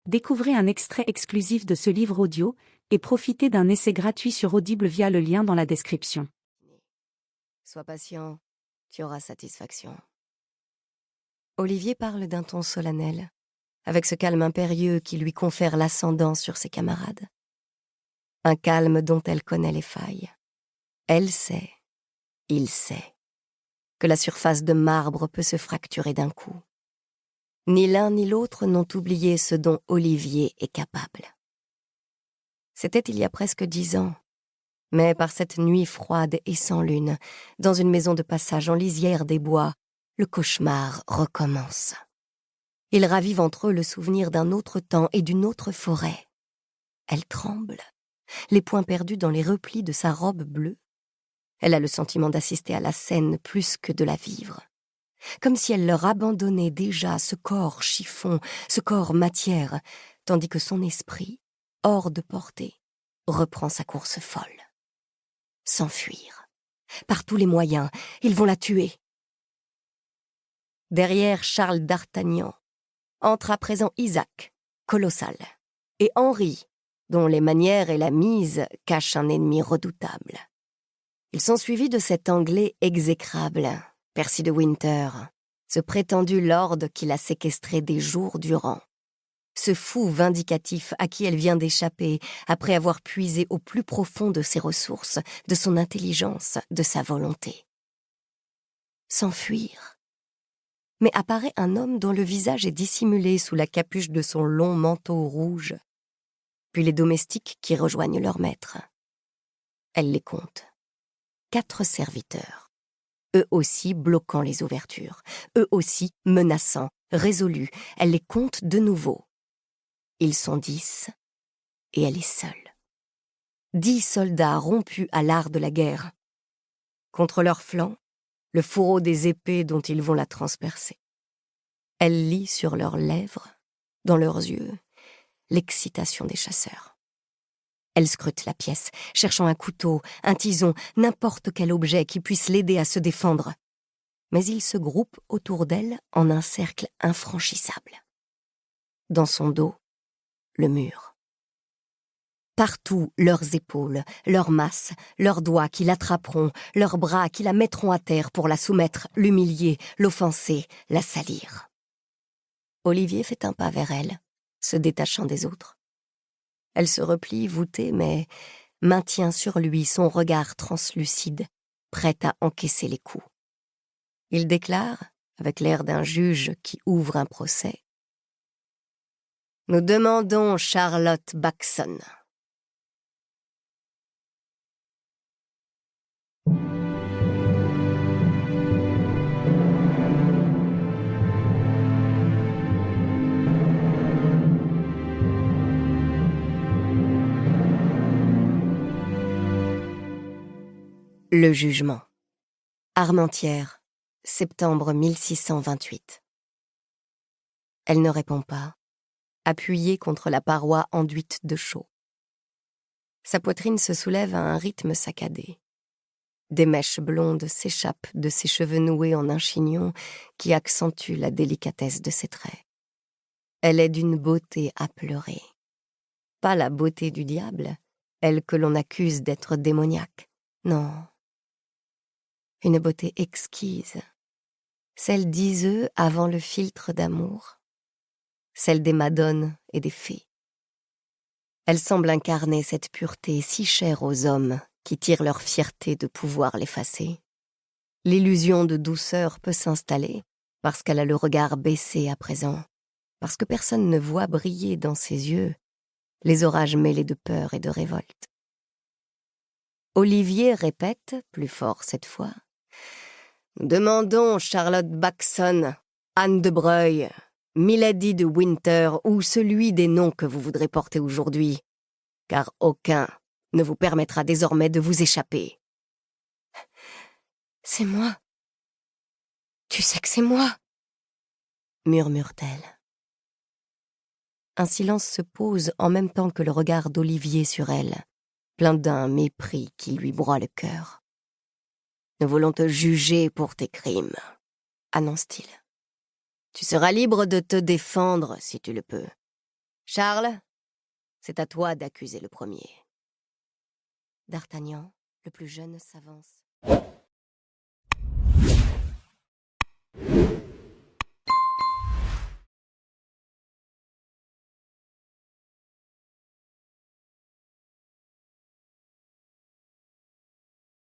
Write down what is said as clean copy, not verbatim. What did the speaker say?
Découvrez un extrait exclusif de ce livre audio et profitez d'un essai gratuit sur Audible via le lien dans la description. Sois patient, tu auras satisfaction. Olivier parle d'un ton solennel, avec ce calme impérieux qui lui confère l'ascendant sur ses camarades. Un calme dont elle connaît les failles. Elle sait, il sait, que la surface de marbre peut se fracturer d'un coup. Ni l'un ni l'autre n'ont oublié ce dont Olivier est capable. C'était il y a presque 10 ans, mais par cette nuit froide et sans lune, dans une maison de passage en lisière des bois, le cauchemar recommence. Ils ravivent entre eux le souvenir d'un autre temps et d'une autre forêt. Elle tremble, les poings perdus dans les replis de sa robe bleue. Elle a le sentiment d'assister à la scène plus que de la vivre. Comme si elle leur abandonnait déjà ce corps chiffon, ce corps matière, tandis que son esprit, hors de portée, reprend sa course folle. S'enfuir. Par tous les moyens, ils vont la tuer. Derrière Charles d'Artagnan, entre à présent Isaac, colossal, et Henri, dont les manières et la mise cachent un ennemi redoutable. Ils sont suivis de cet Anglais exécrable, Percy de Winter, ce prétendu lord qui l'a séquestré des jours durant. Ce fou vindicatif à qui elle vient d'échapper après avoir puisé au plus profond de ses ressources, de son intelligence, de sa volonté. S'enfuir. Mais apparaît un homme dont le visage est dissimulé sous la capuche de son long manteau rouge. Puis les domestiques qui rejoignent leur maître. Elle les compte. 4 serviteurs. Eux aussi bloquant les ouvertures. Eux aussi menaçants, résolus. Elle les compte de nouveau. Ils sont 10, et elle est seule. 10 soldats rompus à l'art de la guerre. Contre leurs flancs, le fourreau des épées dont ils vont la transpercer. Elle lit sur leurs lèvres, dans leurs yeux, l'excitation des chasseurs. Elle scrute la pièce, cherchant un couteau, un tison, n'importe quel objet qui puisse l'aider à se défendre. Mais ils se groupent autour d'elle en un cercle infranchissable. Dans son dos, le mur. Partout, leurs épaules, leurs masses, leurs doigts qui l'attraperont, leurs bras qui la mettront à terre pour la soumettre, l'humilier, l'offenser, la salir. Olivier fait un pas vers elle, se détachant des autres. Elle se replie, voûtée, mais maintient sur lui son regard translucide, prête à encaisser les coups. Il déclare, avec l'air d'un juge qui ouvre un procès, « Nous demandons Charlotte Backson. » Le jugement. Armentières, septembre 1628. Elle ne répond pas, appuyée contre la paroi enduite de chaux. Sa poitrine se soulève à un rythme saccadé. Des mèches blondes s'échappent de ses cheveux noués en un chignon qui accentue la délicatesse de ses traits. Elle est d'une beauté à pleurer. Pas la beauté du diable, elle que l'on accuse d'être démoniaque. Non. Une beauté exquise, celle d'Iseux avant le philtre d'amour, celle des madones et des fées. Elle semble incarner cette pureté si chère aux hommes qui tirent leur fierté de pouvoir l'effacer. L'illusion de douceur peut s'installer parce qu'elle a le regard baissé à présent, parce que personne ne voit briller dans ses yeux les orages mêlés de peur et de révolte. Olivier répète, plus fort cette fois, « Nous demandons Charlotte Backson, Anne de Breuil, Milady de Winter ou celui des noms que vous voudrez porter aujourd'hui, car aucun ne vous permettra désormais de vous échapper. » « C'est moi. Tu sais que c'est moi, » murmure-t-elle. Un silence se pose en même temps que le regard d'Olivier sur elle, plein d'un mépris qui lui broie le cœur. « Nous voulons te juger pour tes crimes, » annonce-t-il. « Tu seras libre de te défendre si tu le peux. Charles, c'est à toi d'accuser le premier. D'Artagnan, le plus jeune, s'avance.